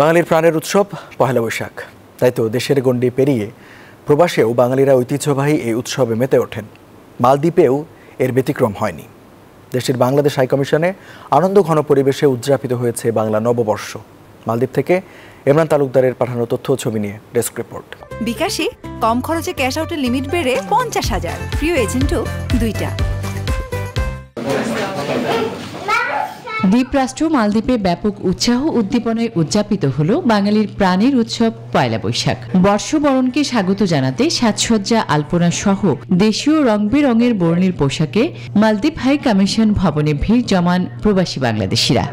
বাঙালির প্রাণের উৎসব পহেলা বৈশাখ। তাই তো দেশের গণ্ডি পেরিয়ে প্রবাসেও বাঙালিরা ঐতিহ্যবাহী এই উৎসবে মেতে ওঠেন। মালদ্বীপেও এর ব্যতিক্রম হয়নি। দেশের বাংলাদেশ হাইকমিশনে আনন্দঘন পরিবেশে উদযাপিত হয়েছে বাংলা নববর্ষ। মালদ্বীপ থেকে ইমরান তালুকদারের পাঠানো তথ্য ও ছবি নিয়ে ডেস্ক রিপোর্ট। বিকাশে কম খরচে ক্যাশ আউটের লিমিট বেড়ে 50,000, প্রিয় এজেন্টও 2টা। দ্বীপরাষ্ট্র মালদ্বীপে ব্যাপক উৎসাহ উদ্দীপনায় উদযাপিত হল বাঙালির প্রাণের উৎসব পয়লা বৈশাখ। বর্ষবরণকে স্বাগত জানাতে সাজসজ্জা, আলপনা সহ দেশীয় রং বেরঙের বর্ণিল পোশাকে মালদ্বীপ হাই কমিশন ভবনে ভিড় জমান প্রবাসী বাংলাদেশিরা।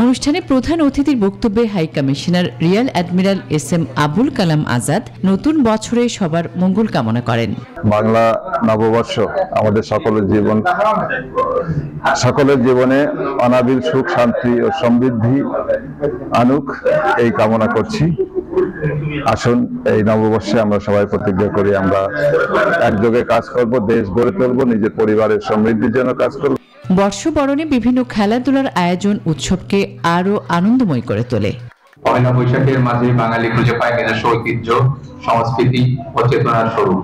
অনুষ্ঠানে প্রধান অতিথির বক্তব্যে high commissioner rear admiral S M. Abul Kalam Azad নতুন বছরে সবার মঙ্গল কামনা করেন। বাংলা নববর্ষ আমাদের সকলের জীবনে অনাবিল সুখ, শান্তি ও সমৃদ্ধি আনুক এই কামনা করছি। আসুন এই নববর্ষে আমরা সবাই প্রতিজ্ঞা করি, আমরা একযোগে কাজ করব, দেশ গড়ে তুলব, নিজের পরিবারের সমৃদ্ধির জন্য কাজ করব। বর্ষবরণে বিভিন্ন খেলাধুলার আয়োজন উৎসবকে আরো আনন্দময় করে তোলে। পয়লা বৈশাখের মাঝে বাঙালি খুঁজে পায় নিজস্ব ঐতিহ্য, সংস্কৃতি ও চেতনার স্বরূপ।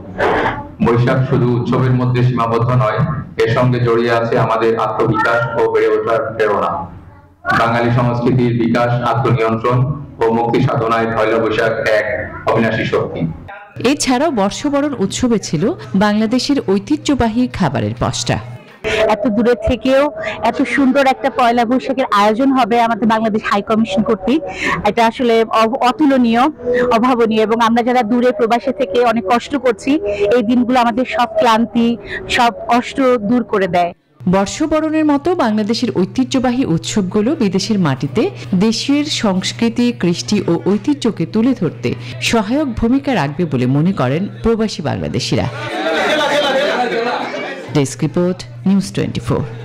বৈশাখ শুধু উৎসবের মধ্যে সীমাবদ্ধ নয়, এর সঙ্গে জড়িয়ে আছে আমাদের আত্মবিকাশ ও বেড়ে ওঠার প্রেরণা। বাঙালি সংস্কৃতির বিকাশ, আত্মনিয়ন্ত্রণ ও মুক্তি সাধনায় পয়লা বৈশাখ এক অবিনাশী শক্তি। এছাড়াও বর্ষবরণ উৎসবে ছিল বাংলাদেশের ঐতিহ্যবাহী খাবারের পসরা। এত দূরের থেকেও এত সুন্দর একটা পয়লা বৈশাখের আয়োজন হবে আমাদের বাংলাদেশ হাই কমিশন কর্তৃক, এটা আসলে অতুলনীয়, অভাবনীয়। এবং আমরা যারা দূরে প্রবাসে থেকে অনেক কষ্ট করছি, এই দিনগুলো আমাদের সব ক্লান্তি, সব কষ্ট দূর করে দেয়। বর্ষবরণের মতো বাংলাদেশের ঐতিহ্যবাহী উৎসবগুলো বিদেশের মাটিতে দেশের সংস্কৃতি, কৃষ্টি ও ঐতিহ্যকে তুলে ধরতে সহায়ক ভূমিকা রাখবে বলে মনে করেন প্রবাসী বাংলাদেশিরা। Desk report, news 24।